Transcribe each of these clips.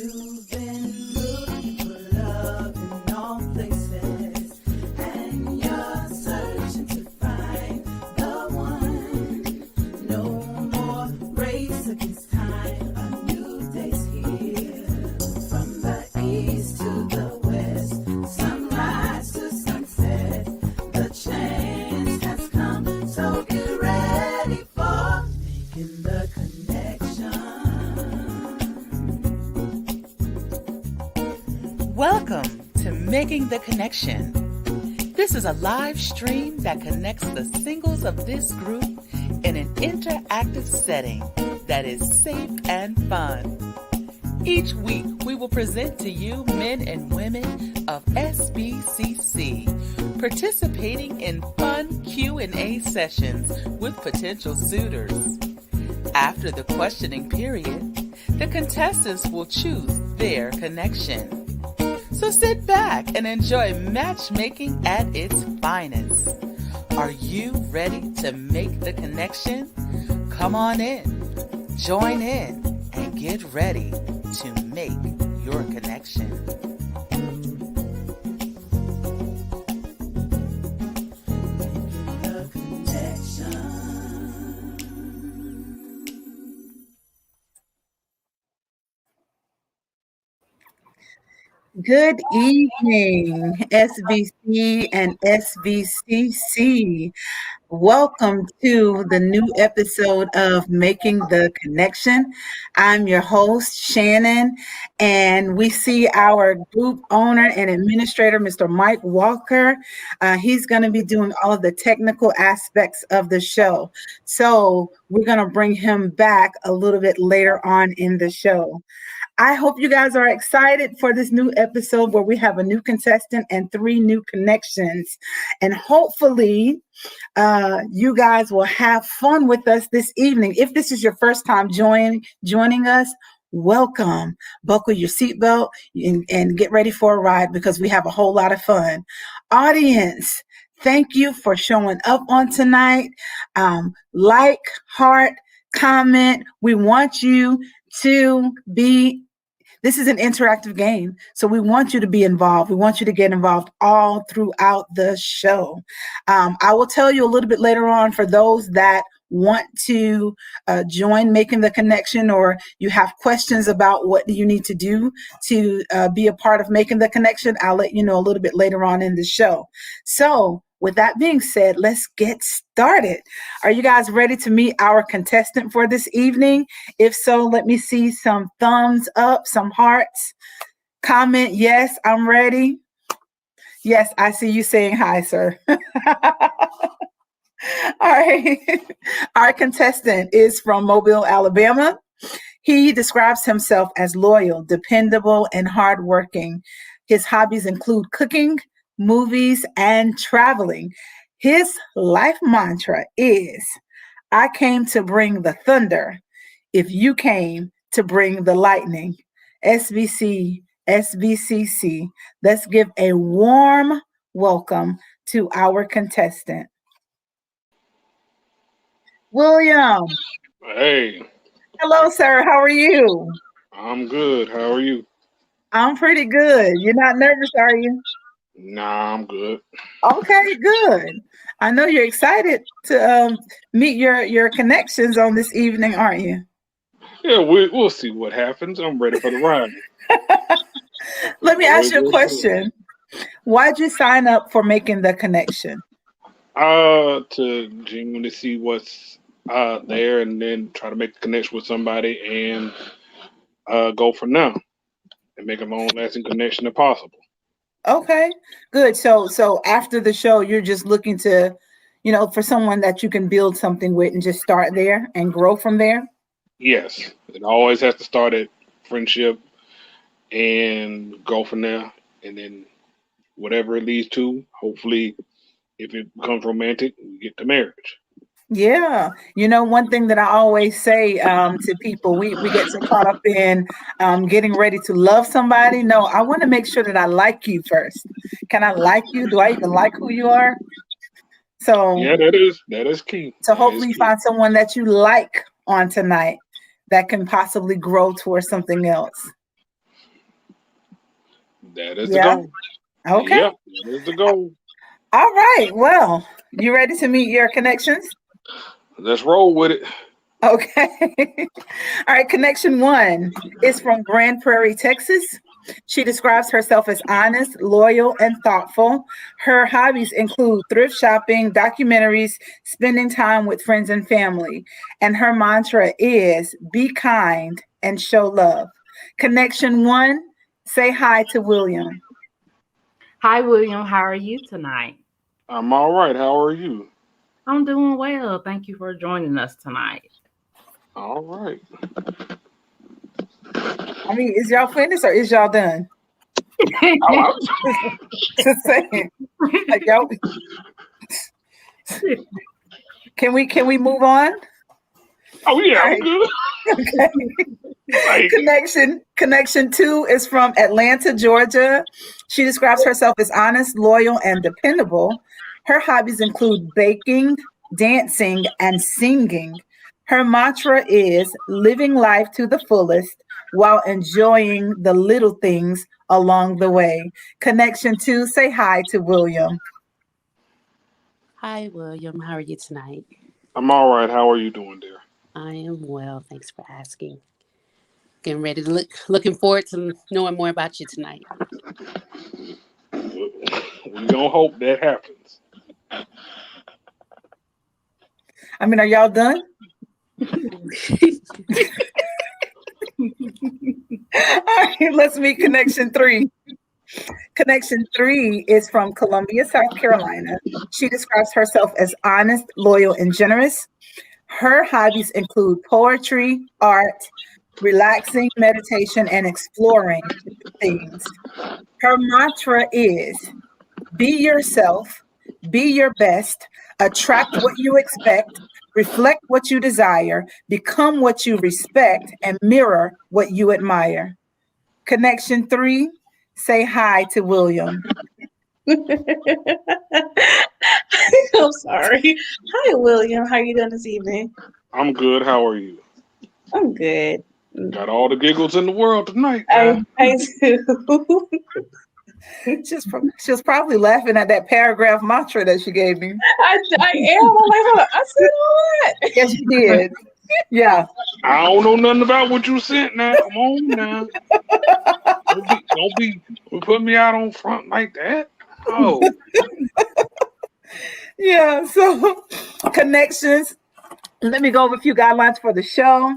You've been looking for love in all places, and you're searching to find the one. No more race against time, a new day's here. From the east to the west, sunrise to sunset, the chance has come, so get ready for making the connection. Welcome to Making the Connection. This is a live stream that connects the singles of this group in an interactive setting that is safe and fun. Each week, we will present to you men and women of SBCC participating in fun Q&A sessions with potential suitors. After the questioning period, the contestants will choose their connection. So sit back and enjoy matchmaking at its finest. Are you ready to make the connection? Come on in, join in, and get ready to make your connection. The connection. Good evening, SBC and SBCC. Welcome to the new episode of Making the Connection. I'm your host, Shannon, and we see our group owner and administrator, Mr. Mike Walker. He's going to be doing all of the technical aspects of the show. So we're going to bring him back a little bit later on in the show. I hope you guys are excited for this new episode where we have a new contestant and 3 new connections. And hopefully you guys will have fun with us this evening. If this is your first time joining us, welcome. Buckle your seatbelt and get ready for a ride because we have a whole lot of fun. Audience, thank you for showing up on tonight. Like, heart, comment. We want you to be. This is an interactive game, so we want you to be involved. We want you to get involved all throughout the show. I will tell you a little bit later on for those that want to join Making the Connection, or you have questions about what you need to do to be a part of Making the Connection. I'll let you know a little bit later on in the show. So with that being said, let's get started. Are you guys ready to meet our contestant for this evening? If so, let me see some thumbs up, some hearts. Comment, yes, I'm ready. Yes, I see you saying hi, sir. All right. Our contestant is from Mobile, Alabama. He describes himself as loyal, dependable, and hardworking. His hobbies include cooking, movies, and traveling. His life mantra is, I came to bring the thunder if you came to bring the lightning. SBC, SBCC, let's give a warm welcome to our contestant. William. Hey, Hello, sir. How are you? I'm good. How are you? I'm pretty good. You're not nervous, are you? Nah, I'm good. Okay, good. I know you're excited to meet your connections on this evening, aren't you? Yeah, we'll see what happens. I'm ready for the ride. Let me ask you a Always question. Why'd you sign up for Making the Connection? To genuinely see what's there, and then try to make a connection with somebody, and go from now, and make a long-lasting connection if possible. Okay, good. So after the show, you're just looking to, for someone that you can build something with and just start there and grow from there? Yes, it always has to start at friendship and go from there, and then whatever it leads to, hopefully, if it becomes romantic, we get to marriage. Yeah. One thing that I always say to people, we get so caught up in getting ready to love somebody. No, I want to make sure that I like you first. Can I like you? Do I even like who you are? Yeah, that is key. So That is hopefully you key. find someone that you like on tonight that can possibly grow towards something else. That is the Yeah. goal. Okay. Yep, that is the goal. All right. Well, you ready to meet your connections? Let's roll with it. Okay. All right. Connection one is from Grand Prairie, Texas. She describes herself as honest, loyal, and thoughtful. Her hobbies include thrift shopping, documentaries, spending time with friends and family. And her mantra is be kind and show love. Connection one, say hi to William. Hi, William. How are you tonight? I'm all right. How are you? I'm doing well. Thank you for joining us tonight. All right. I mean, is y'all finished or is y'all done? Just saying. Like, y'all, can we move on? Oh yeah, All I'm right. good. Okay. Like, Connection two is from Atlanta, Georgia. She describes herself as honest, loyal, and dependable. Her hobbies include baking, dancing, and singing. Her mantra is living life to the fullest while enjoying the little things along the way. Connection two, say hi to William. Hi, William. How are you tonight? I'm all right. How are you doing there? I am well. Thanks for asking. Getting ready to looking forward to knowing more about you tonight. We gonna hope that happens. I mean, are y'all done? All right, let's meet connection three. Connection three is from Columbia, South Carolina. She describes herself as honest, loyal, and generous. Her hobbies include poetry, art, relaxing, meditation, and exploring things. Her mantra is be yourself, be your best, attract what you expect, reflect what you desire, become what you respect, and mirror what you admire. Connection three, say hi to William. I'm sorry. Hi, William. How are you doing this evening? I'm good. How are you? I'm good. Got all the giggles in the world tonight. I do. She was probably laughing at that paragraph mantra that she gave me. I am. I'm like, hold on. I said all that. Yes, you did. Yeah. I don't know nothing about what you sent now. Come on now. Don't be put me out on front like that. Oh. Yeah. So connections. Let me go over a few guidelines for the show.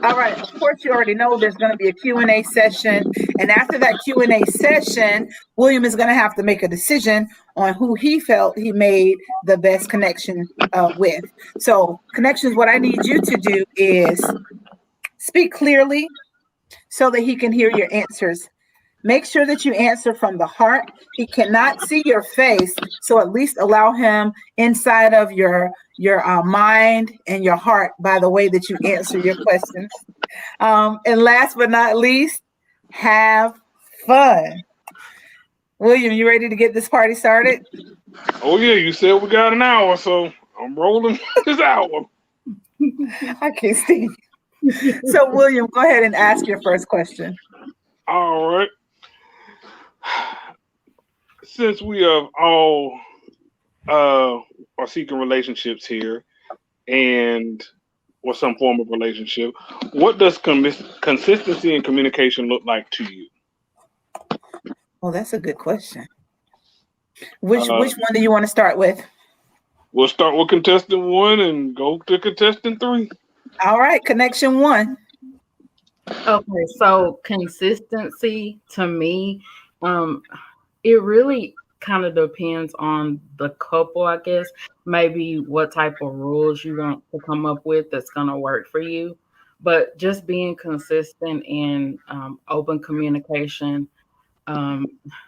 All right. Of course, you already know there's going to be a Q&A session. And after that Q&A session, William is going to have to make a decision on who he felt he made the best connection with. So connections, what I need you to do is speak clearly so that he can hear your answers. Make sure that you answer from the heart. He cannot see your face, so at least allow him inside of your mind and your heart by the way that you answer your questions. And last but not least, have fun. William, you ready to get this party started? Oh yeah, you said we got an hour, so I'm rolling this hour. I can't see. So, William, go ahead and ask your first question. All right. Since we have all are seeking relationships here and or some form of relationship, what does consistency and communication look like to you? Well, that's a good question. Which one do you want to start with? We'll start with contestant one and go to contestant three. All right, connection one. Okay, so consistency to me, it really kind of depends on the couple, I guess. Maybe what type of rules you want to come up with that's going to work for you. But just being consistent in open communication.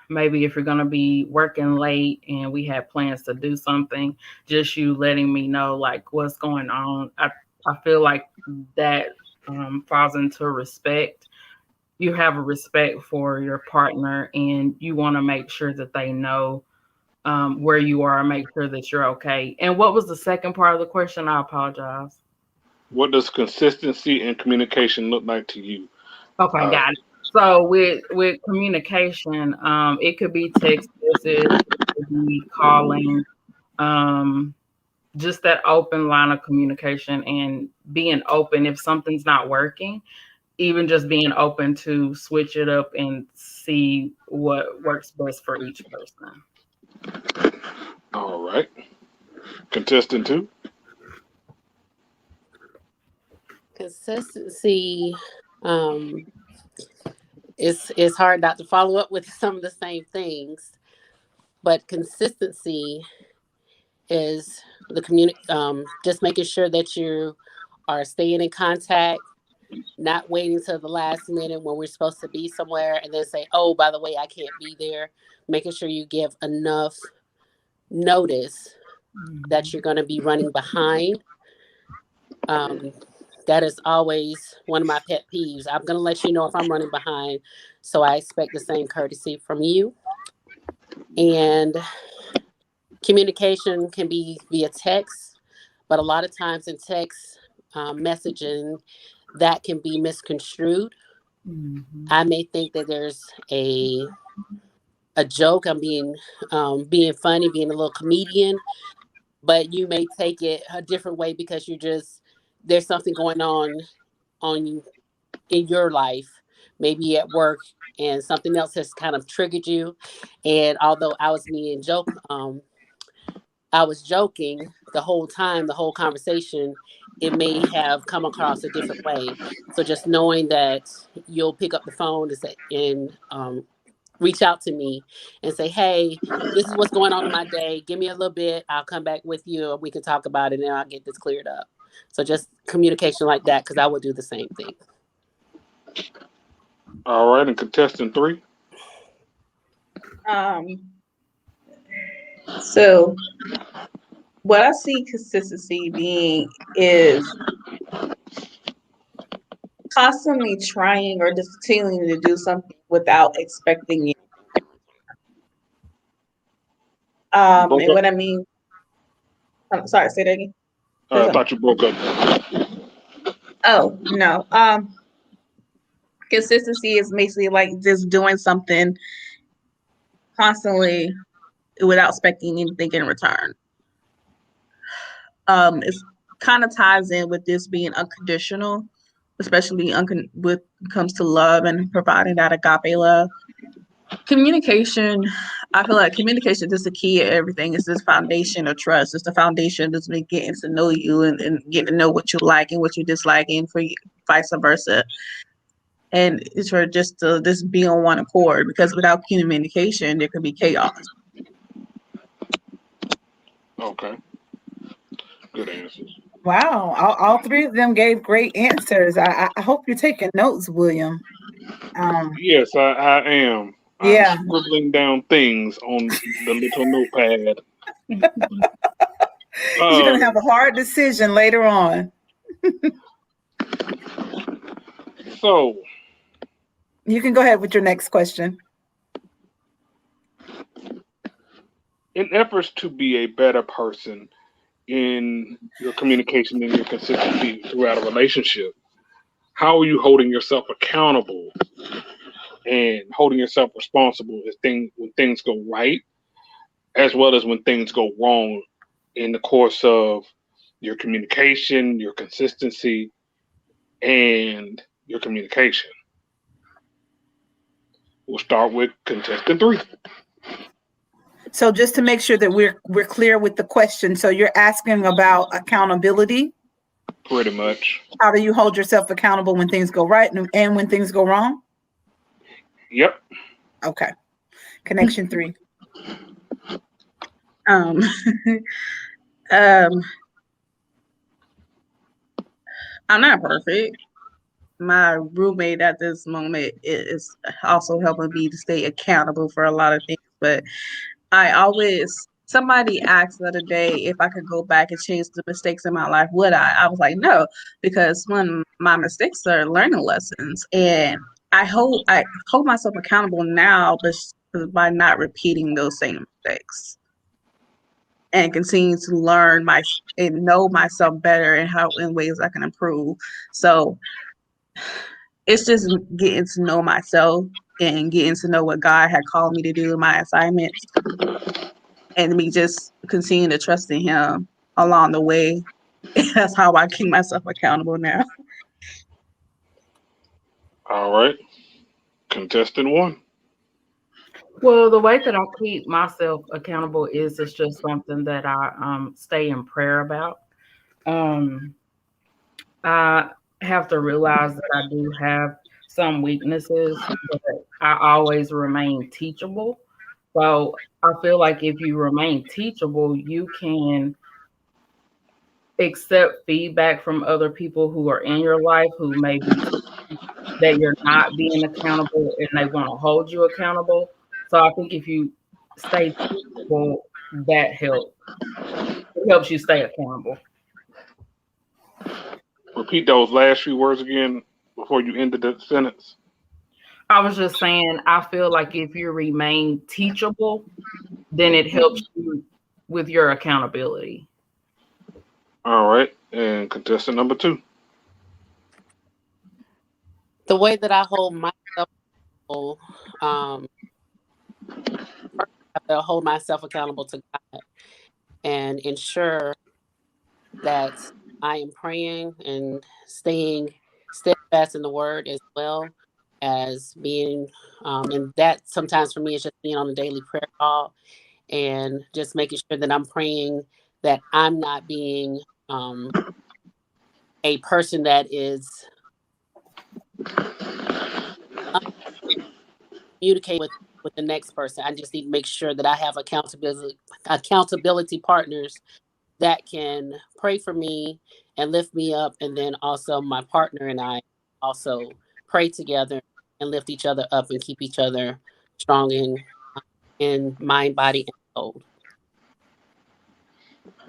Maybe if you're going to be working late and we have plans to do something, just you letting me know like what's going on. I feel like that falls into respect. You have a respect for your partner and you want to make sure that they know where you are, make sure that you're okay. And what was the second part of the question? I apologize. What does consistency and communication look like to you? Okay, got it. So with communication, it could be text message, it could be calling, um, just that open line of communication and being open if something's not working, even just being open to switch it up and see what works best for each person. All right. Contestant two. Consistency, um, it's hard not to follow up with some of the same things, but consistency is just making sure that you are staying in contact, not waiting till the last minute when we're supposed to be somewhere and then say, oh, by the way, I can't be there. Making sure you give enough notice that you're going to be running behind. Um, that is always one of my pet peeves. I'm going to let you know if I'm running behind. So I expect the same courtesy from you. And communication can be via text, but a lot of times in text messaging, that can be misconstrued. Mhm. I may think that there's a joke. I'm being funny, being a little comedian, but you may take it a different way because there's something going on in your life, maybe at work, and something else has kind of triggered you. And although I was joking the whole time, the whole conversation, it may have come across a different way. So just knowing that you'll pick up the phone and reach out to me and say, hey, this is what's going on in my day. Give me a little bit. I'll come back with you and we can talk about it and I'll get this cleared up. So just communication like that, because I would do the same thing. All right. And contestant three. Um, so what I see consistency being is constantly trying or just continuing to do something without expecting it. You broke And up. what I mean, I'm sorry, say that again. Say I something. thought you broke up. Oh, no. Consistency is basically like just doing something constantly without expecting anything in return. It's kind of ties in with this being unconditional, especially with comes to love and providing that agape love. Communication, I feel like communication is the key of everything. It's this foundation of trust. It's the foundation that's been getting to know you and getting to know what you like and what you dislike, and for you, vice versa. And it's for just to just be on one accord, because without communication, there could be chaos. Okay. Good answers. Wow, all three of them gave great answers. I hope you're taking notes, William. Um, Yes, I am. I'm yeah, scribbling down things on the little notepad. you're gonna have Um, a hard decision later on. so, You can go ahead with your next question. in efforts to be a better person in your communication and your consistency throughout a relationship, how are you holding yourself accountable and holding yourself responsible when things go right, as well as when things go wrong in the course of your communication, your consistency, and your communication? We'll start with contestant three. So just to make sure that we're clear with the question, so you're asking about accountability. Pretty much. How do you hold yourself accountable when things go right and when things go wrong? Yep. Okay. Connection three. Um, um, I'm not perfect. My roommate at this moment is also helping me to stay accountable for a lot of things. But somebody asked the other day if I could go back and change the mistakes in my life, would I? I was like, no, because when my mistakes are learning lessons, and I hold myself accountable now, but by not repeating those same mistakes and continue to and know myself better and how in ways I can improve. So it's just getting to know myself and getting to know what God had called me to do in my assignments, and me just continuing to trust in Him along the way. That's how I keep myself accountable now. All right. Contestant one. Well, the way that I keep myself accountable is it's just something that I stay in prayer about. Um, I have to realize that I do have some weaknesses, but I always remain teachable. So I feel like if you remain teachable, you can accept feedback from other people who are in your life who may be that you're not being accountable and they want to hold you accountable. So I think if you stay teachable, that helps. It helps you stay accountable. Repeat those last few words again before you ended the sentence. I was just saying, I feel like if you remain teachable, then it helps you with your accountability. All right. And contestant number two. The way that I hold myself accountable, first I have to hold myself accountable to God and ensure that I am praying and staying steadfast in the word, as well as being, and that sometimes for me is just being on a daily prayer call and just making sure that I'm praying that I'm not being a person that is communicating with the next person. I just need to make sure that I have accountability partners that can pray for me and lift me up, and then also my partner and I also pray together and lift each other up and keep each other strong in mind, body, and soul.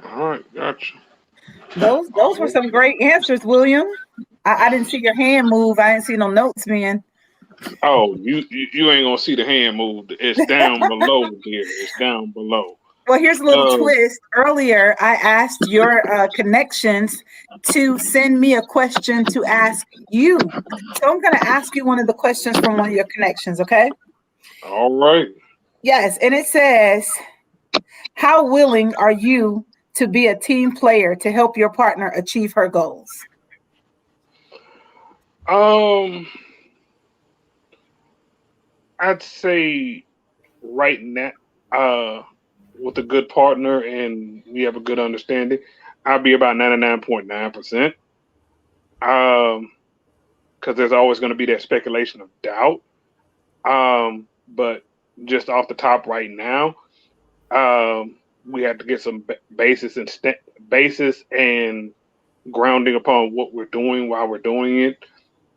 All right. Gotcha. Those were some great answers, William. I didn't see your hand move. I didn't see no notes, man. Oh, you ain't gonna see the hand move. It's down below here. It's down below. Well, here's a little Um, twist. Earlier, I asked your connections to send me a question to ask you. So I'm going to ask you one of the questions from one of your connections, okay? all right. Yes, and it says, how willing are you to be a team player to help your partner achieve her goals? Um, I'd say right now, with a good partner and we have a good understanding, I'll be about 99.9%. Because there's always going to be that speculation of doubt. But just off the top right now, we have to get some basis and grounding upon what we're doing while we're doing it,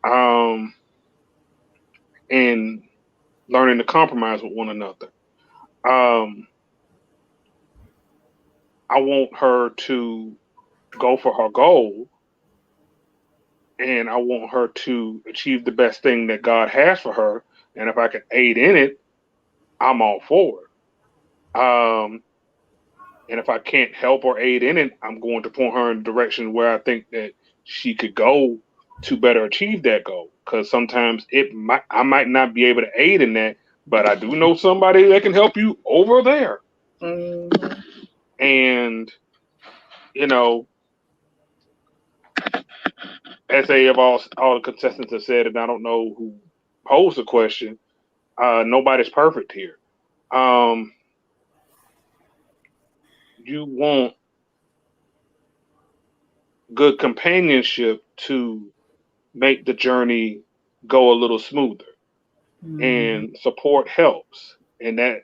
um, and learning to compromise with one another. Um, I want her to go for her goal, and I want her to achieve the best thing that God has for her. And if I can aid in it, I'm all for it. And if I can't help or aid in it, I'm going to point her in a direction where I think that she could go to better achieve that goal. Because sometimes I might not be able to aid in that, but I do know somebody that can help you over there. Mm-hmm. And you know, as they have all the contestants have said, and I don't know who posed the question, nobody's perfect here. Um, you want good companionship to make the journey go a little smoother. Mm-hmm. And support helps. And that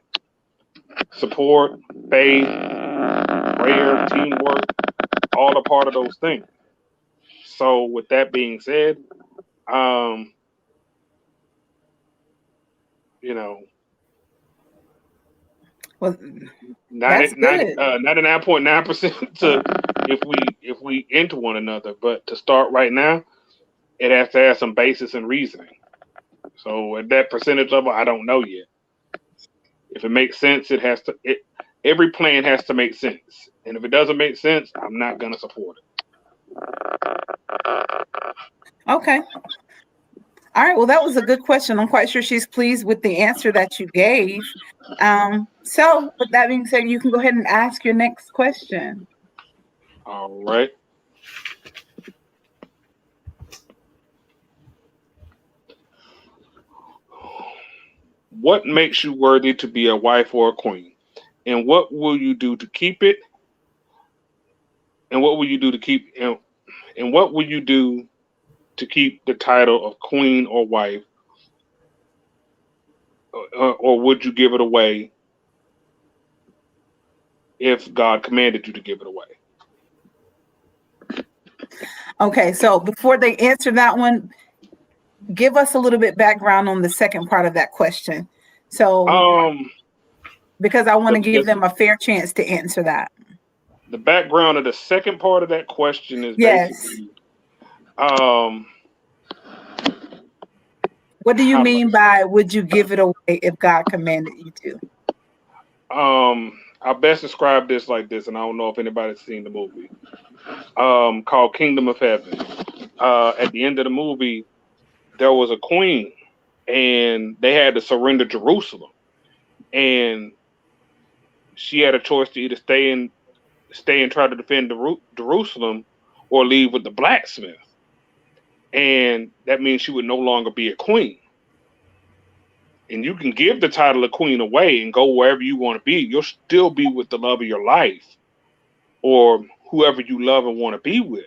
support, faith, prayer, teamwork, all a part of those things. So with that being said, um, you know, Well, that's good. 99.9% to if we into one another. But to start right now, it has to have some basis and reasoning. So at that percentage level, I don't know yet. If it makes sense, it has to. Every plan has to make sense, and if it doesn't make sense, I'm not gonna support it. Okay. All right. Well, that was a good question. I'm quite sure she's pleased with the answer that you gave. So, with that being said, you can go ahead and ask your next question. All right. What makes you worthy to be a wife or a queen? And what will you do to keep it? And what will you do to keep and what will you do to keep the title of queen or wife, or would you give it away if God commanded you to give it away? Okay. So, before they answer that one, give us a little bit background on the second part of that question. So, Um, because I want to give the them a fair chance to answer that. the background of the second part of that question is Yes. basically, um, What do you how do mean by would you give it away if God commanded you to? I best describe this like this, and I don't know if anybody's seen the movie, called Kingdom of Heaven. At the end of the movie, there was a queen, and they had to surrender Jerusalem, and she had a choice to either stay and try to defend Jerusalem, or leave with the blacksmith, and that means she would no longer be a queen. And you can give the title of queen away and go wherever you want to be. You'll still be with the love of your life, or whoever you love and want to be with.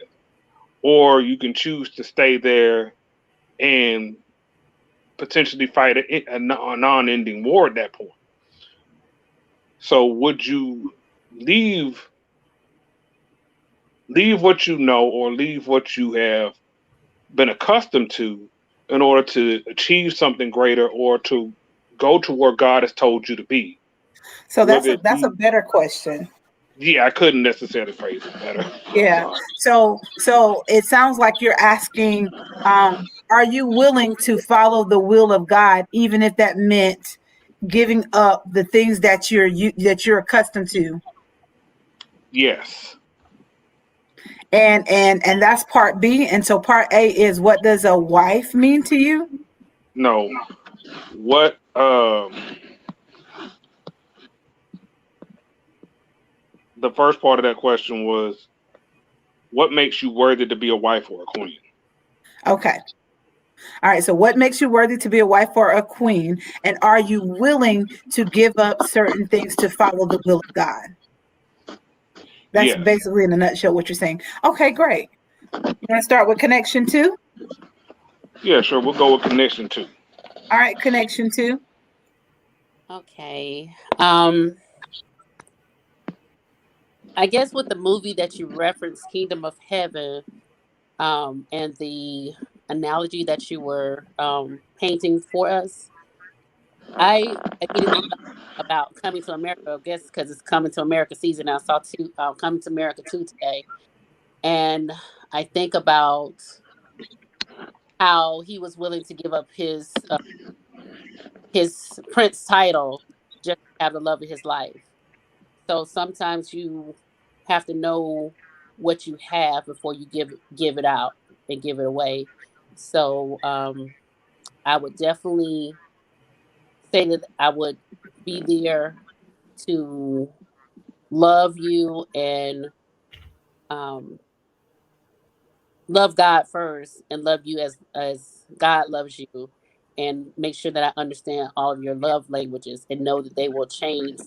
Or you can choose to stay there and potentially fight a non-ending war at that point. So would you leave leave what you know, or leave what you have been accustomed to, in order to achieve something greater, or to go to where God has told you to be? So Whether it that's a be, better question. yeah, I couldn't necessarily phrase it better. Yeah. Sorry. So it sounds like you're asking, are you willing to follow the will of God, even if that meant giving up the things that you're accustomed to? Yes. And that's part B. And so part A is, what does a wife mean to you? No. What the first part of that question was, what makes you worthy to be a wife or a queen? Okay. All right. So what makes you worthy to be a wife or a queen? And are you willing to give up certain things to follow the will of God? That's Yes. basically in a nutshell what you're saying. Okay, great. You want to start with connection 2? Yeah, sure. We'll go with connection 2. All right, connection 2. Okay. I guess with the movie that you referenced, Kingdom of Heaven, and the analogy that you were painting for us, I immediately thought about Coming to America. I guess because it's Coming to America season. I saw Coming to America 2 today, and I think about how he was willing to give up his prince title just to have the love of his life. So sometimes you have to know what you have before you give it out and give it away. So I would definitely say that I would be there to love you and um, love God first, and love you as God loves you, and make sure that I understand all of your love languages and know that they will change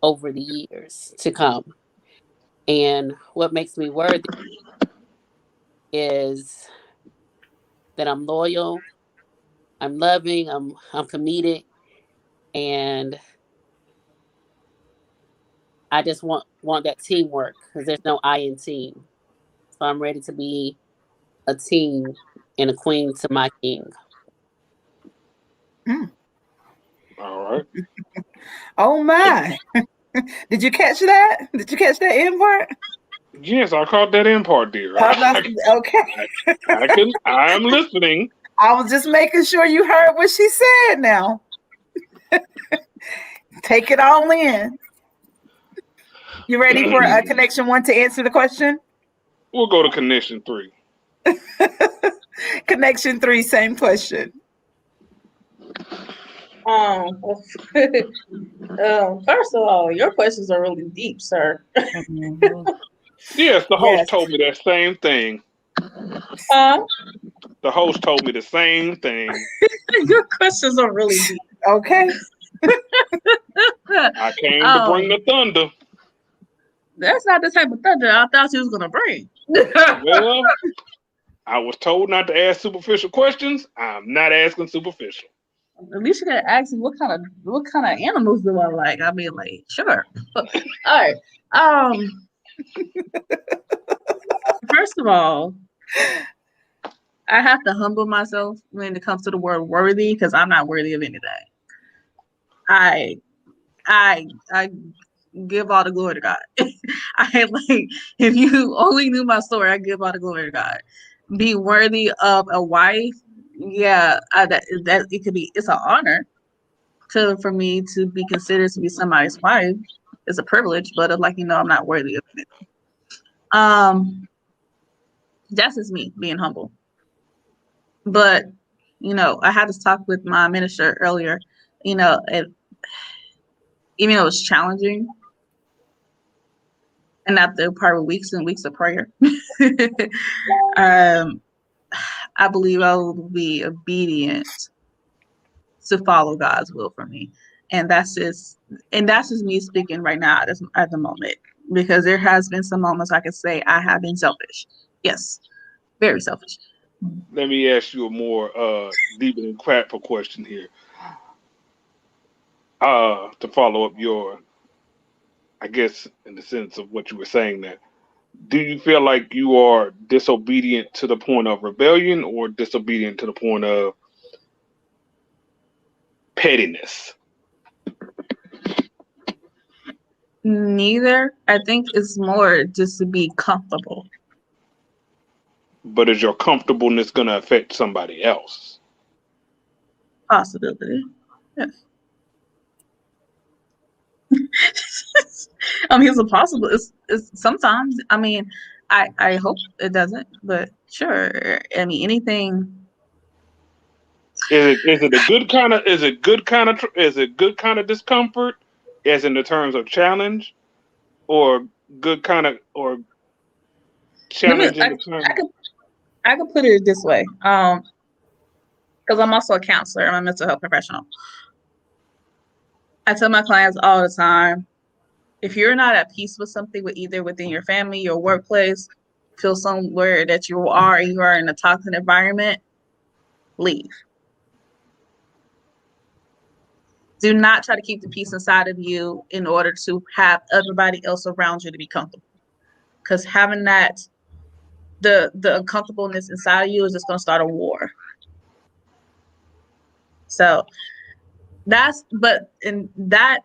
over the years to come. And what makes me worthy is that I'm loyal, I'm loving, I'm committed, and I just want that teamwork, because there's no I in team. So I'm ready to be a team and a queen to my king. Mm. All right. Oh my. Did you catch that? Did you catch that end part? Yes, I caught that in part, dear. Okay. I'm listening. I was just making sure you heard what she said now. Take it all in. You ready for connection 1 to answer the question? We'll go to connection 3. Connection 3, same question. First of all, your questions are really deep, sir. Mhm. Yes, the host Yes. told me that same thing. Uh, The host told me the same thing. your questions are really deep. Okay. I came to bring the um, thunder. that's not the type of thunder I thought you was gonna bring. Well, I was told not to ask superficial questions. I'm not asking superficial. At least you gotta ask me what kind of animals do I like. I mean, like, sure. All right. Um, First of all, I have to humble myself when it comes to the word worthy because I'm not worthy of anything. I I give all the glory to God. I like if you only knew my story, I give all the glory to God. Be worthy of a wife, yeah, that it could be. It's an honor for me to be considered to be somebody's wife. It's a privilege, but I'm like I'm not worthy of it. That's just me being humble. But I had this talk with my minister earlier. Even though it was challenging, and after probably weeks and weeks of prayer, um, I believe I will be obedient to follow God's will for me, and that's just me speaking right now at the moment, because there has been some moments I could say I have been selfish. Yes, very selfish. Let me ask you a more deep and crapful question here. To follow up your, I guess, in the sense of what you were saying there, do you feel like you are disobedient to the point of rebellion or disobedient to the point of pettiness? Neither. I think it's more just to be comfortable. But is your comfortableness going to affect somebody else? Possibility. Yes. I mean, it's a possible. It's sometimes. I mean, I hope it doesn't, but sure. I mean, anything. Is it a good kind of is it good kind of discomfort, as in the terms of challenge, or good kind of or Let me. challenge in the term? I could put it this way. Because I'm also a counselor. I'm a mental health professional. I tell my clients all the time, if you're not at peace with something, either within your family, your workplace, feel somewhere that you are in a toxic environment, leave. Do not try to keep the peace inside of you in order to have everybody else around you to be comfortable. Because having the uncomfortableness inside of you is just going to start a war. So but in that,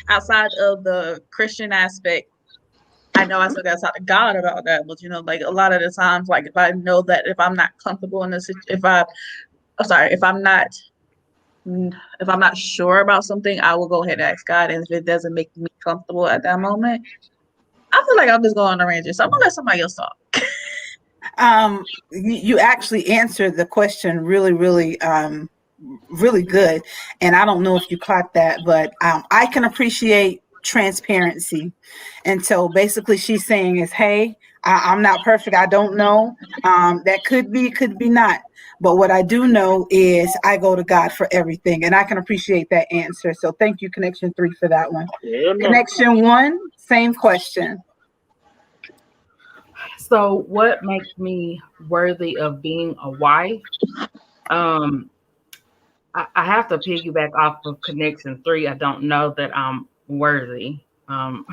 outside of the Christian aspect, I know I still got to talk to God about that. But like a lot of the times, like if I know that if I'm not comfortable in this, if I'm not sure about something, I will go ahead and ask God. And if it doesn't make me comfortable at that moment, I feel like I'm just going on a ranger. So I'm gonna let somebody else talk. You actually answered the question really, really, really good. And I don't know if you caught that, but I can appreciate transparency. And so basically she's saying is, hey, I'm not perfect. I don't know. That could be not. But what I do know is I go to God for everything. And I can appreciate that answer. So thank you, Connection 3, for that one. Yeah, no. Connection 1, same question. So, what makes me worthy of being a wife? Um, I have to piggyback off of Connection 3. I don't know that I'm worthy. Um,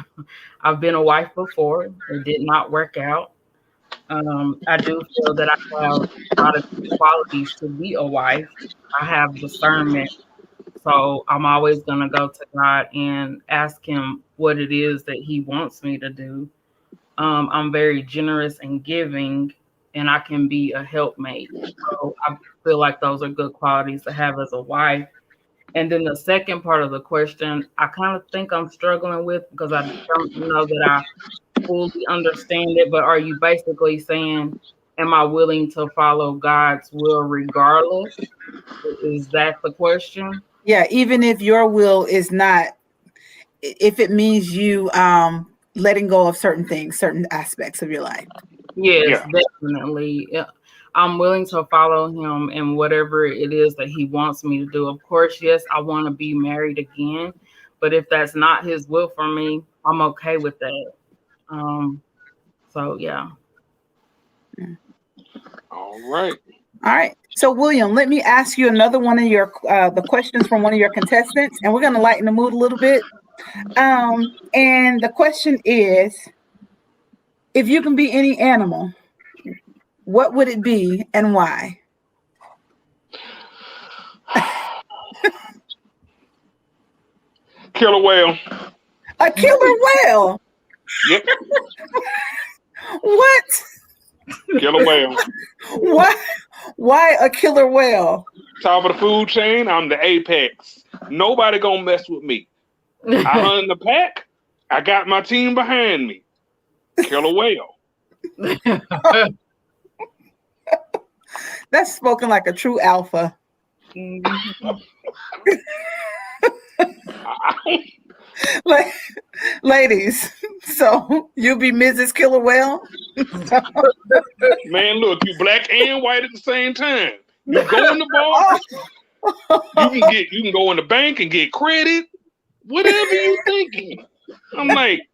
I've been a wife before. It did not work out. I do feel that I have a lot of qualities to be a wife. I have discernment. So I'm always going to go to God and ask Him what it is that He wants me to do. I'm very generous and giving, and I can be a helpmate. So I feel like those are good qualities to have as a wife. And then the second part of the question, I kind of think I'm struggling with because I don't know that I fully understand it. But are you basically saying am I willing to follow God's will regardless? Is that the question? Yeah, even if your will is not, if it means you letting go of certain things, certain aspects of your life. Yes, Yeah. definitely. Yeah. I'm willing to follow him in whatever it is that he wants me to do. Of course, yes, I want to be married again, but if that's not his will for me, I'm okay with that. So yeah. All right. All right. So, William, let me ask you another one of your the questions from one of your contestants, and we're going to lighten the mood a little bit. And the question is, if you can be any animal, what would it be and why? Killer whale. A killer whale. Yep. What? Killer whale. Why a killer whale? Top of the food chain, I'm the apex. Nobody gonna mess with me. I hunt in the pack. I got my team behind me. Killer whale. That's spoken like a true alpha. Like, ladies, so you be Mrs. Killer Whale? Man, look, you black and white at the same time. You go in the bar, you can go in the bank and get credit. Whatever you thinking. I'm like,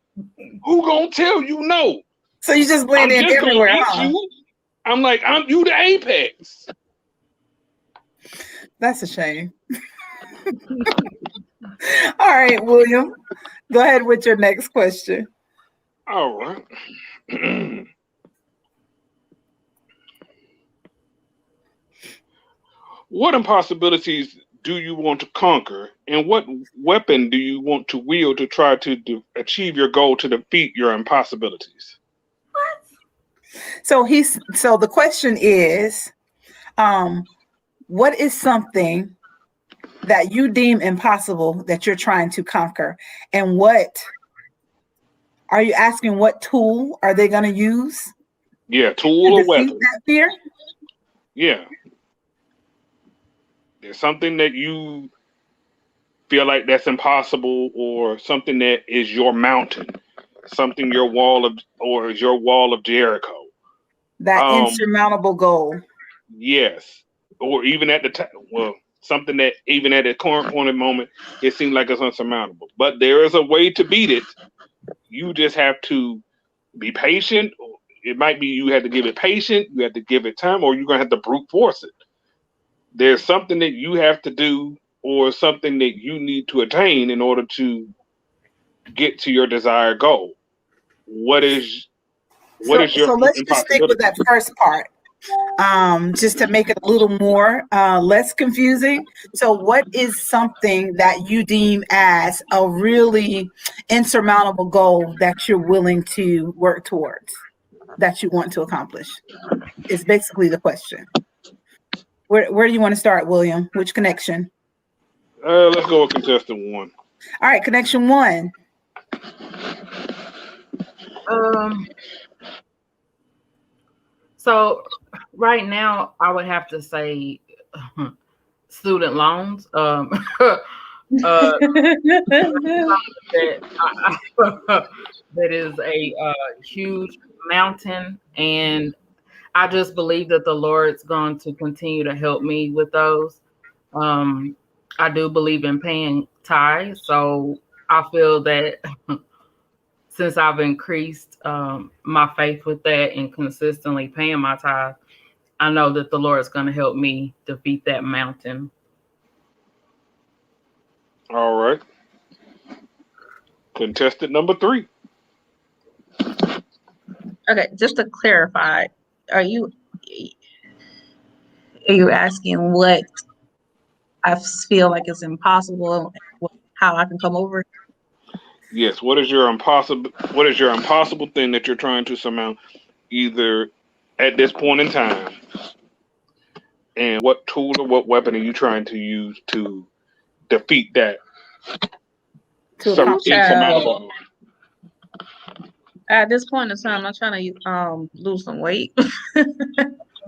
who gonna tell you no? So you just blend I'm in just everywhere, gonna huh? eat you. I'm like, you the apex. That's a shame. All right, William, go ahead with your next question. All right. What impossibilities do you want to conquer, and what weapon do you want to wield to try to achieve your goal to defeat your impossibilities? So the question is, what is something that you deem impossible that you're trying to conquer, and what are you asking? What tool are they going to use Yeah, to tool or defeat weapon. that fear? Yeah. There's something that you feel like that's impossible, or something that is your mountain, something your wall of, or is your wall of Jericho. That insurmountable goal. Yes, or even at the time, well, something that even at the current point in moment, it seems like it's unsurmountable. But there is a way to beat it. You just have to be patient. It might be you have to give it patience, you have to give it time, or you're gonna have to brute force it. There's something that you have to do, or something that you need to attain in order to get to your desired goal. What is your So let's just stick with impossibility? that first part, just to make it a little more less confusing. So, what is something that you deem as a really insurmountable goal that you're willing to work towards, that you want to accomplish? Is basically the question. Where do you want to start, William? Which connection? Let's go with contestant one. All right, connection one. So right now I would have to say student loans. That is a huge mountain, and I just believe that the Lord's going to continue to help me with those. I do believe in paying tithes, so I feel that since I've increased my faith with that and consistently paying my tithes, I know that the Lord is going to help me defeat that mountain. All right. Contestant number 3. Okay, just to clarify, are you asking what I feel like is impossible, how I can come over? Yes. What is your impossible thing that you're trying to surmount, either at this point in time, and what tool or what weapon are you trying to use to defeat that To accomplish. insurmountable? at this point in time, I'm trying to lose some weight.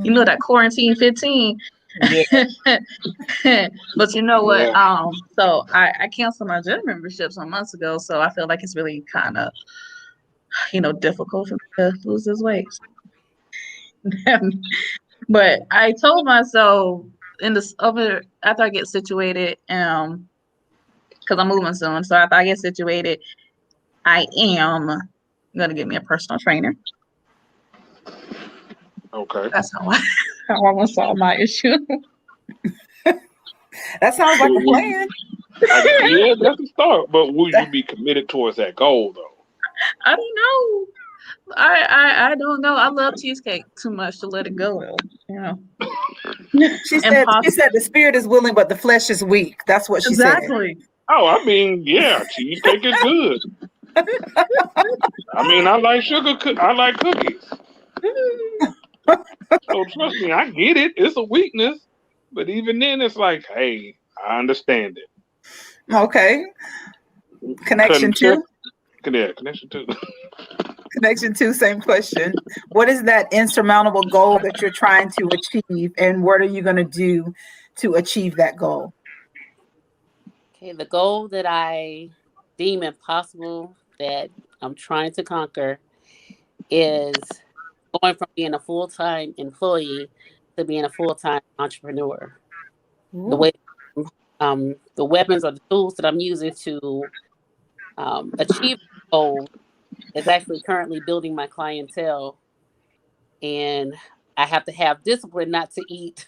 You know that quarantine 15. Yeah. But you know what? Yeah. So I canceled my gym membership some months ago, so I feel like it's really kind of, difficult for me to lose this weight. But I told myself in this over after I get situated, because I'm moving soon. So after I get situated, I am gonna get me a personal trainer. Okay. That's how I want to solve my issue. That sounds So like a will you, plan. yeah, that's a start. But will you be committed towards that goal though? I don't know. I don't know. I love cheesecake too much to let it go though. You know. She said the spirit is willing, but the flesh is weak. That's what she said. Exactly. Oh, I mean, yeah, cheesecake is good. I mean, I like sugar. I like cookies. So trust me, I get it. It's a weakness, but even then, it's like, hey, I understand it. Okay. Connection Content, two. yeah, connection too. Connection two, same question. What is that insurmountable goal that you're trying to achieve, and what are you going to do to achieve that goal? Okay, the goal that I deem impossible that I'm trying to conquer is going from being a full time employee to being a full time entrepreneur. The Ooh. way, the weapons or the tools that I'm using to achieve the goal is actually currently building my clientele, and I have to have discipline not to eat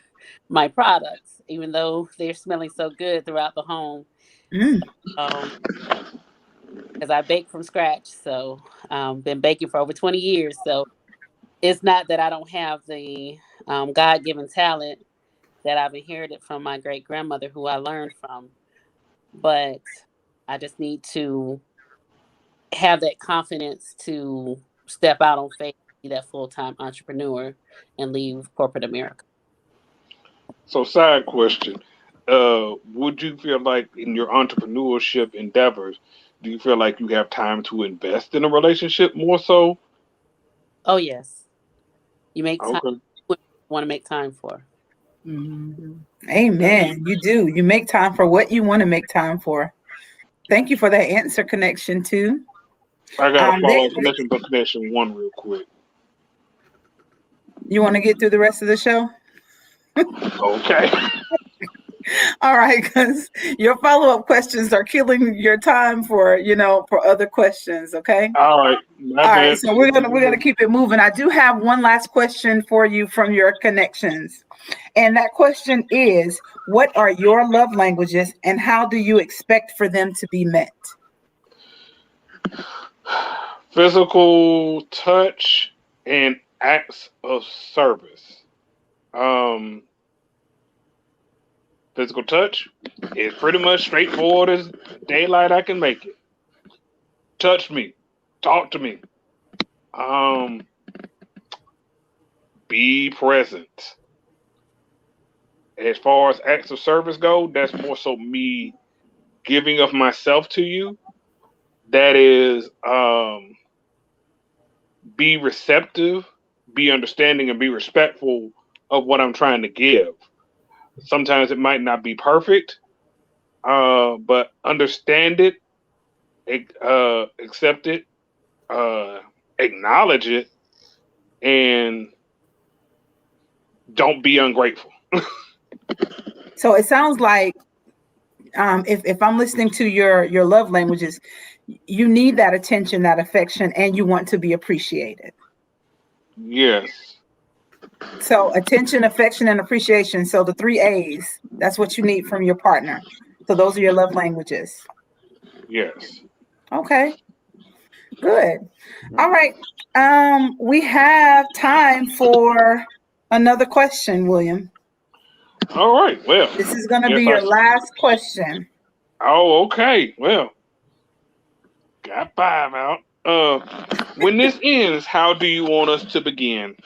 my products, even though they're smelling so good throughout the home. Mm. Um, because I bake from scratch, so been baking for over 20 years. So it's not that I don't have the God given talent that I've inherited from my great grandmother, who I learned from, but I just need to have that confidence to step out on faith, be that full time entrepreneur, and leave corporate America. So, side question: would you feel like in your entrepreneurship endeavors, do you feel like you have time to invest in a relationship more so? Oh yes, you make time. Okay. What you want to make time for. Mhm. Amen. You do. You make time for what you want to make time for. Thank you for that answer, connection two. I got a follow up They, connection, but connection one real quick. you want to get through the rest of the show? Okay. All right, because your follow-up questions are killing your time for other questions. Okay. All right. My All right, bad. so we're gonna keep it moving. I do have one last question for you from your connections, and that question is: what are your love languages, and how do you expect for them to be met? Physical touch and acts of service. Um, Physical touch is pretty much straightforward as daylight I can make it. Touch me, talk to me. Um, be present. As far as acts of service go, that's more so me giving of myself to you. That is, be receptive, be understanding, and be respectful of what I'm trying to give. Sometimes it might not be perfect, but understand it, accept it, uh, acknowledge it, and don't be ungrateful. So it sounds like, if I'm listening to your love languages, you need that attention, that affection, and you want to be appreciated. Yes, So attention, affection, and appreciation. So the three A's. That's what you need from your partner. So those are your love languages. yes. Okay, good. All right. We have time for another question, William. All right. Well, This is going to guess be I. your last question. Oh, okay. Well, got five out. When this ends, how do you want us to begin?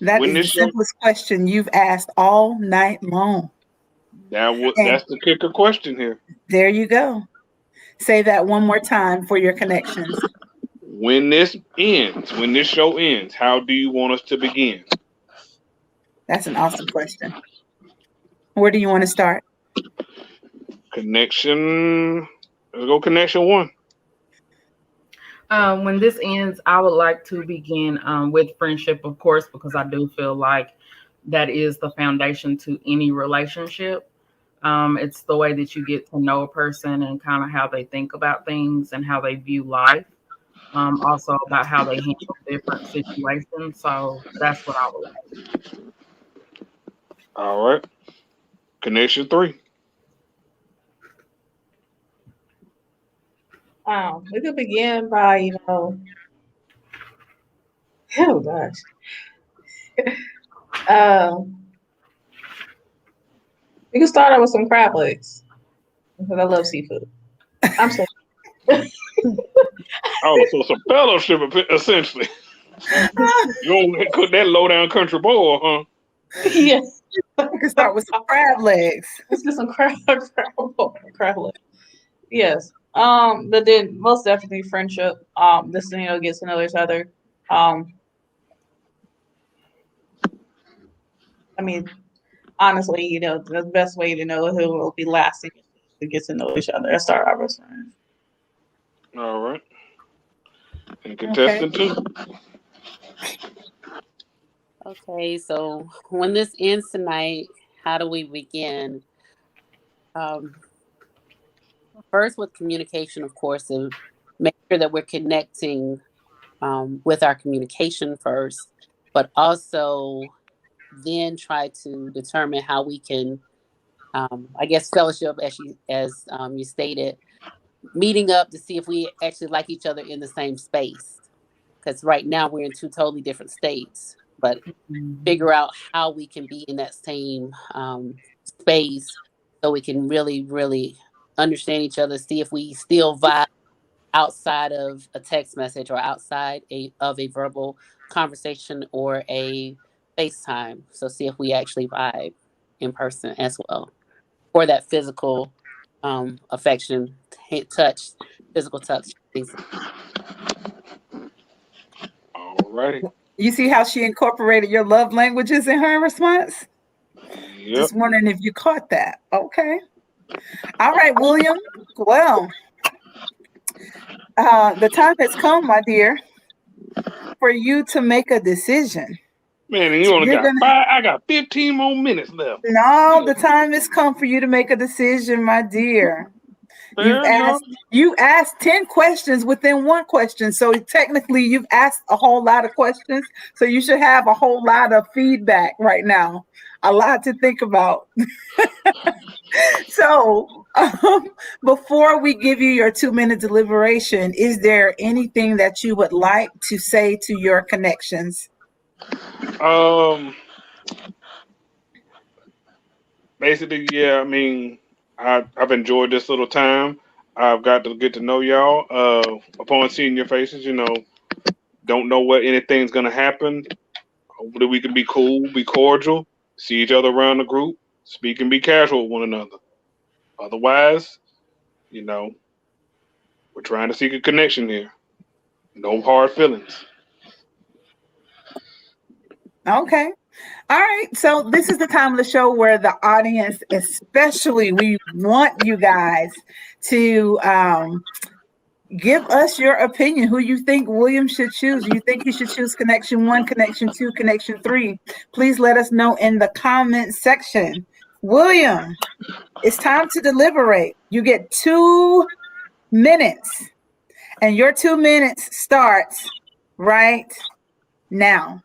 That When is the this show, simplest question you've asked all night long. And that's the kicker question here. there you go. Say that one more time for your connections. When this ends, when this show ends, how do you want us to begin? That's an awesome question. Where do you want to start? Connection. Let's go connection one. When this ends, I would like to begin with friendship, of course, because I do feel like that is the foundation to any relationship. It's the way that you get to know a person and kind of how they think about things and how they view life. Also about how they handle different situations. So that's what I would like. All right. Connection three. We could begin by, oh gosh. We can start out with some crab legs because I love seafood. I'm sorry. Oh, so it's a fellowship essentially. You don't cook that low down country boy, huh? Yes. We can start with some crab legs. Let's get some crab legs. Yes. But then most definitely friendship. This gets to know each other. I mean, honestly, the best way to know who will be lasting is to get to know each other and start our best friends. All right. And contestant two. Okay, so when this ends tonight, how do we begin? First, with communication, of course, and make sure that we're connecting with our communication first, but also then try to determine how we can, I guess, fellowship, as you stated, meeting up to see if we actually like each other in the same space. Because right now we're in two totally different states, but figure out how we can be in that same space so we can really, really understand each other, see if we still vibe outside of a text message or outside of a verbal conversation or a FaceTime. So see if we actually vibe in person as well. Or that physical affection, touch, physical touch. Things. All righty. You see how she incorporated your love languages in her response? Yep. Just wondering if you caught that. Okay. All right, William. Well, the time has come, my dear, for you to make a decision. Man, and you only got five. I got 15 more minutes left. No, the time has come for you to make a decision, my dear. You asked 10 questions within one question. So technically you've asked a whole lot of questions. So you should have a whole lot of feedback right now. A lot to think about. So before we give you your 2-minute deliberation, is there anything that you would like to say to your connections? Basically, yeah, I mean, I've enjoyed this little time. I've got to get to know y'all. Upon seeing your faces, don't know what anything's gonna happen. Hopefully we can be cool, be cordial, see each other around the group, speak and be casual with one another. Otherwise, we're trying to seek a connection here. No hard feelings. Okay. All right. So this is the time of the show where the audience, especially, we want you guys to give us your opinion. Who you think William should choose? Do you think he should choose connection 1, connection 2, connection 3? Please let us know in the comment section. William, it's time to deliberate. You get 2 minutes, and your 2 minutes starts right now.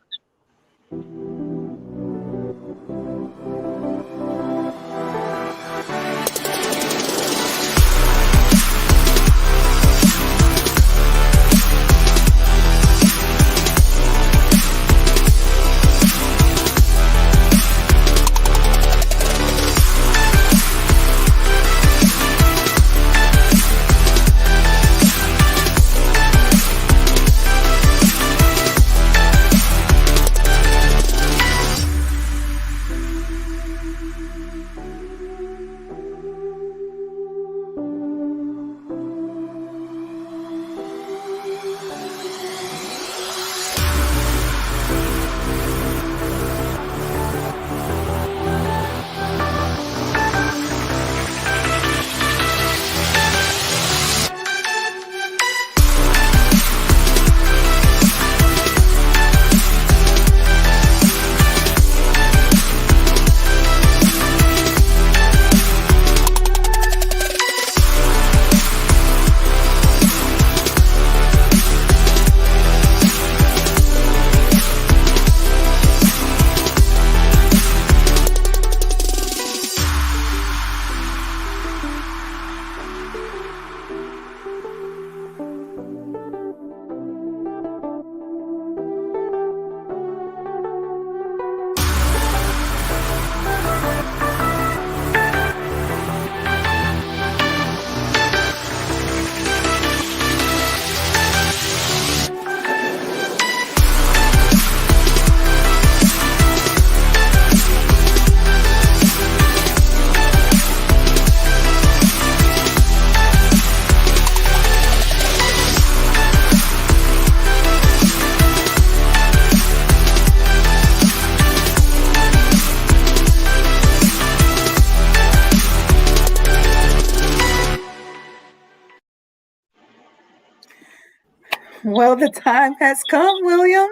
Well, the time has come, William.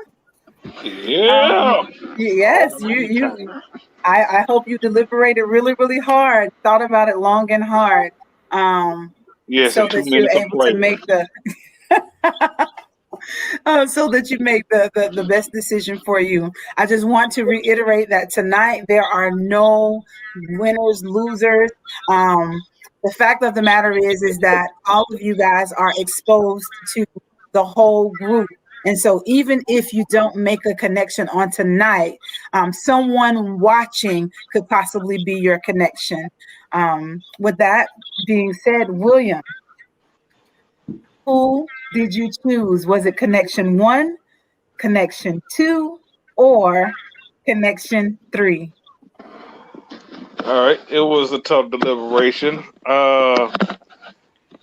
Yeah. Yes, I hope you deliberated really, really hard, thought about it long and hard, Yes, so and that 2 you're minutes of able to flavor. make so that you make the best decision for you. I just want to reiterate that tonight there are no winners, losers. The fact of the matter is that all of you guys are exposed to the whole group. And so even if you don't make a connection on tonight, someone watching could possibly be your connection. With that being said, William, who did you choose? Was it connection 1, connection 2, or connection 3? All right. It was a tough deliberation.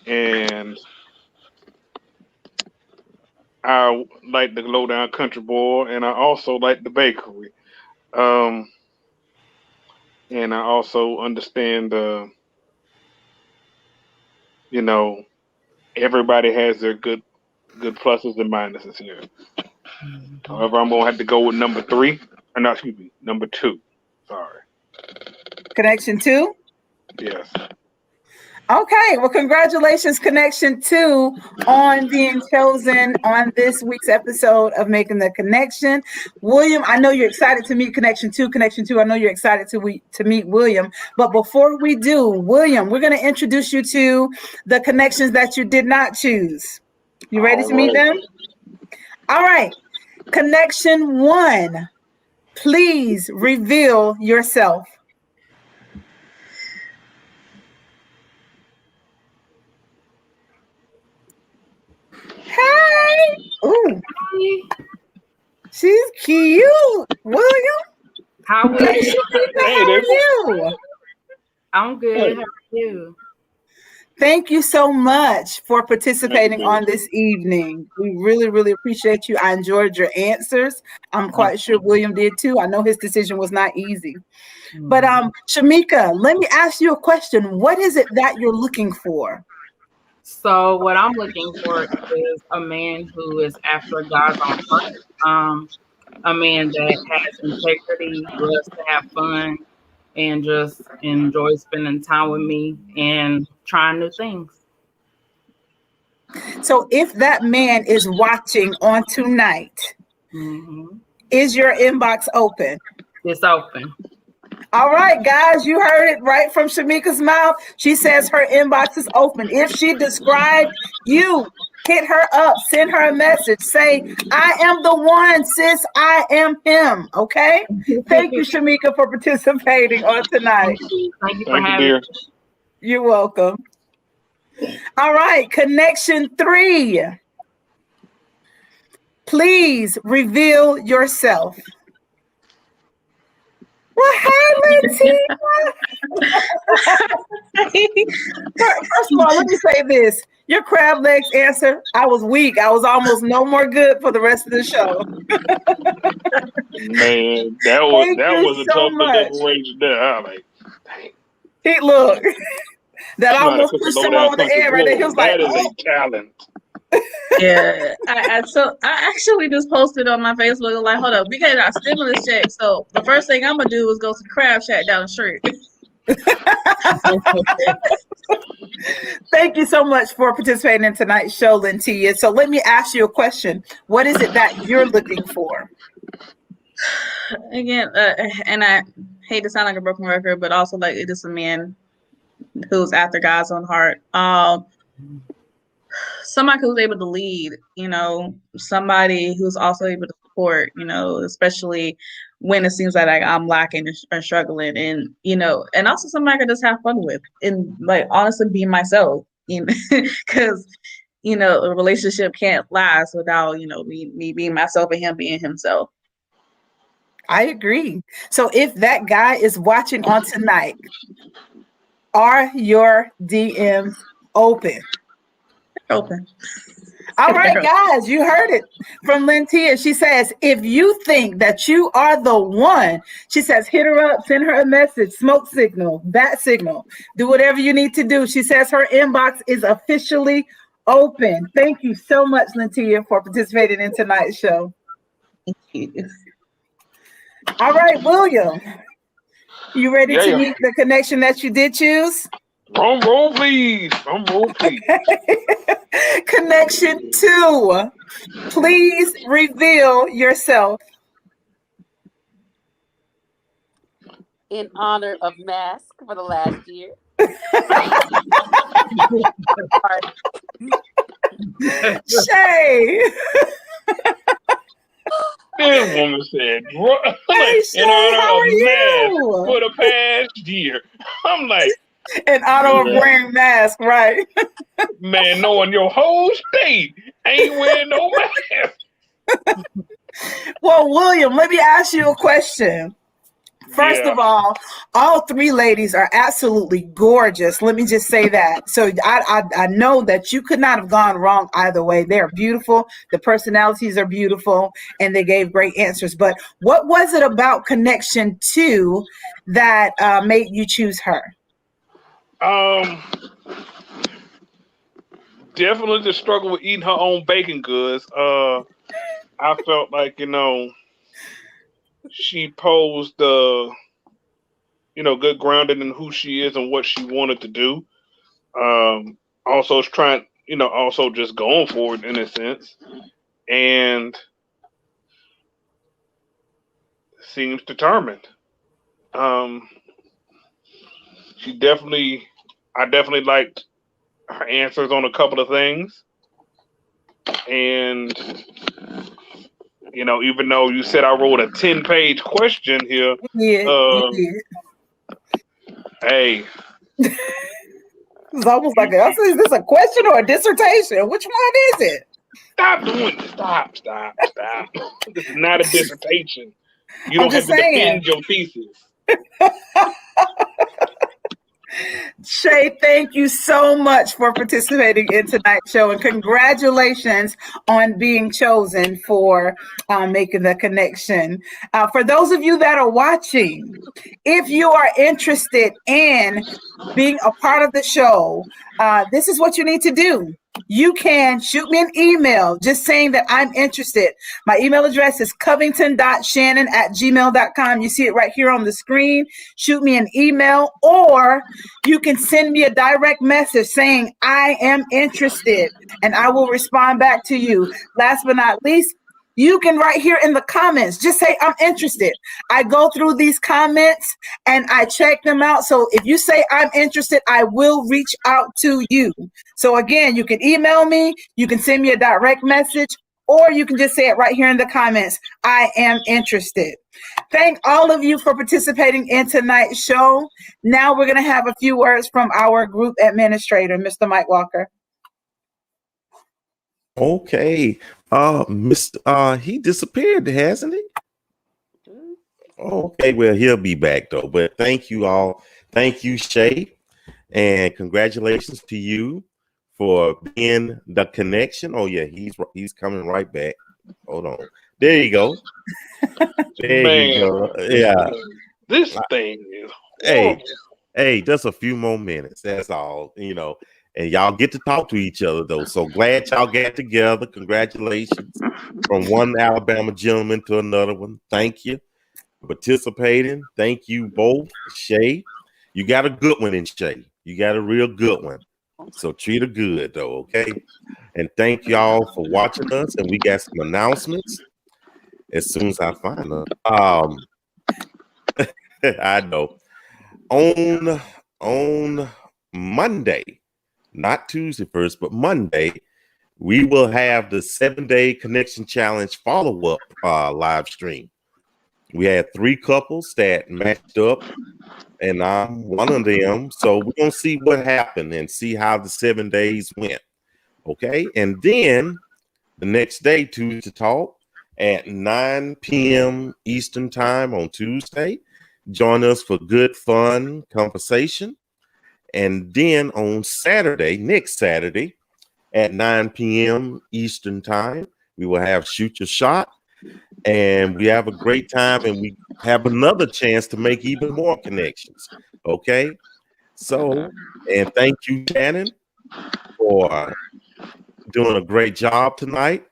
And I like the low down country boy, and I also like the bakery. Um, and I also understand you know, everybody has their good pluses and minuses here. However, I'm gonna have to go with number 3. Or no, excuse me, number 2. Sorry. Connection 2? Yes. Okay, well, congratulations, Connection 2, on being chosen on this week's episode of Making the Connection. William, I know you're excited to meet Connection 2. Connection 2, I know you're excited to meet William. But before we do, William, we're going to introduce you to the connections that you did not choose. You ready to meet them? All right. Connection 1, please reveal yourself. Hey! Ooh, she's cute. William, How are hey, you? Sharika, how are you? I'm good. How are you? Thank you so much for participating on this evening. We really, really appreciate you. I enjoyed your answers. I'm quite sure William did too. I know his decision was not easy. But Shamika, let me ask you a question. What is it that you're looking for? So what I'm looking for is a man who is after God's own heart. A man that has integrity, loves to have fun, and just enjoys spending time with me and trying new things. So if that man is watching on tonight, is your inbox open? It's open. All right, guys, you heard it right from Shamika's mouth. She says her inbox is open. If she described you, hit her up, send her a message. Say, I am the one, sis. I am him. Okay? Thank you, Shamika, for participating on tonight. Thank you for having me. You're welcome. All right, connection 3. Please reveal yourself. Well, hi, Latina. First of all, let me say this. Your crab legs answer, I was weak. I was almost no more good for the rest of the show. Man, that was a tough deliberation there. I was like, dang. He look. That almost pushed him over the edge right there. He was like, that is a talent. Yeah, I actually just posted on my Facebook like, hold up, we got our stimulus check, so the first thing I'm gonna do is go to the crab shack down the street. Thank you so much for participating in tonight's show, Lentia. So let me ask you a question. What is it that you're looking for? Again, and I hate to sound like a broken record, but also like it is a man who's after God's own heart. Somebody who's able to lead, somebody who's also able to support, especially when it seems like I'm lacking or struggling, and and also somebody I can just have fun with and like honestly be myself, because a relationship can't last without me being myself and him being himself. I agree. So if that guy is watching on tonight, are your DMs open? Open. All right, guys, you heard it from Lentia. She says, if you think that you are the one, she says, hit her up, send her a message, smoke signal, bat signal, do whatever you need to do. She says her inbox is officially open. Thank you so much, Lentia, for participating in tonight's show. Thank you. All right, William, you ready to Yeah. meet the connection that you did choose? Drum roll, please. Drum roll, please. Connection 2. Please reveal yourself. In honor of mask for the last year. Shay. This woman said, Hey, in Shay, honor how of are mask you? for the past year. I'm like, In honor of man, wearing masks, right? man, knowing your whole state ain't wearing no mask. Well, William, let me ask you a question. First Yeah. of all 3 ladies are absolutely gorgeous. Let me just say that. So I know that you could not have gone wrong either way. They're beautiful. The personalities are beautiful, and they gave great answers. But what was it about Connection 2 that made you choose her? Definitely the struggle with eating her own bacon goods. I felt like, she posed good grounding in who she is and what she wanted to do. Also it's trying, also just going for it in a sense. And seems determined. Um I definitely liked her answers on a couple of things. And even though you said I wrote a 10-page question here, Yeah, you did. hey, It's almost like is this a question or a dissertation? Which one is it? stop doing this. Stop. This is not a dissertation. You I'm don't have just to saying. defend your thesis. Shay, thank you so much for participating in tonight's show, and congratulations on being chosen for making the connection. For those of you that are watching, if you are interested in being a part of the show, this is what you need to do. You can shoot me an email just saying that I'm interested. My email address is covington.shannon@gmail.com. You see it right here on the screen. Shoot me an email, or you can send me a direct message saying I am interested, and I will respond back to you. Last but not least, you can right here in the comments just say I'm interested. I go through these comments and I check them out. So if you say I'm interested, I will reach out to you. So again, you can email me, you can send me a direct message, or you can just say it right here in the comments. I am interested. Thank all of you for participating in tonight's show. Now we're going to have a few words from our group administrator, Mr. Mike Walker. Okay. He disappeared, hasn't he? Okay, well, he'll be back though. But thank you all. Thank you, Shay. And congratulations to you for being the connection. Oh, yeah, he's coming right back. Hold on. There you go. There you go. Yeah. This thing is horrible. Hey, just a few more minutes. That's all, and y'all get to talk to each other though. So glad y'all got together. Congratulations from one Alabama gentleman to another one. Thank you for participating. Thank you both. Shay, you got a good one in Shay. You got a real good one. So treat her good though, okay? And thank y'all for watching us. And we got some announcements as soon as I find them. I know. On Monday, not Tuesday first, but Monday, we will have the 7-day connection challenge follow-up live stream. We had 3 couples that matched up, and I'm one of them. So we're gonna see what happened and see how the 7 days went. Okay, and then the next day, Tuesday Talk at 9 p.m. Eastern Time on Tuesday. Join us for good, fun conversation. And then on Saturday, next Saturday, at 9 p.m. Eastern Time, we will have Shoot Your Shot. And we have a great time, and we have another chance to make even more connections. Okay? So, and thank you, Shannon, for doing a great job tonight,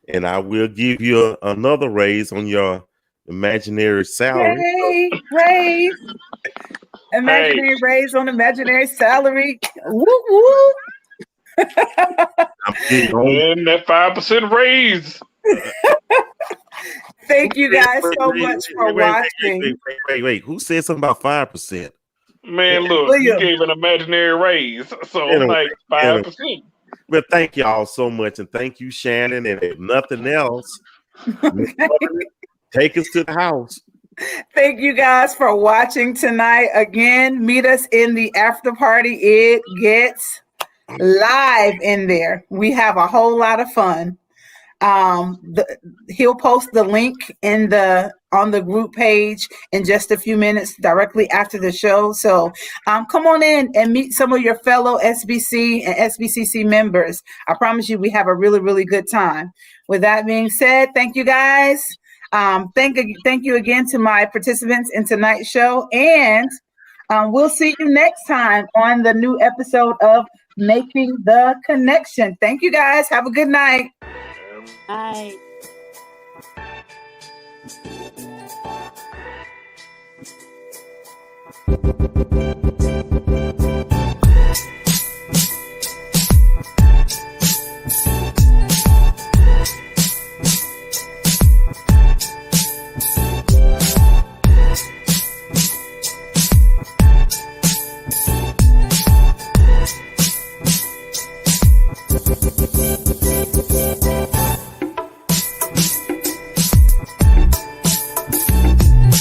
and I will give you another raise on your imaginary salary. Yay, raise. Imaginary raise on imaginary salary. Woo woo. I'm getting on. And that 5% raise. Thank you guys so much for watching. Wait. Who said something about 5%? Man, look, William. you gave an imaginary raise. So I'm like 5%. Well, thank y'all so much. And thank you, Shannon. And if nothing else, take us to the house. Thank you guys for watching tonight. Again, meet us in the after party. It gets live in there. We have a whole lot of fun. He'll post the link on the group page in just a few minutes directly after the show. So come on in and meet some of your fellow SBC and SBCC members. I promise you we have a really, really good time. With that being said, thank you guys. Thank you again to my participants in tonight's show. And we'll see you next time on the new episode of Making the Connection. Thank you guys. Have a good night. Bye.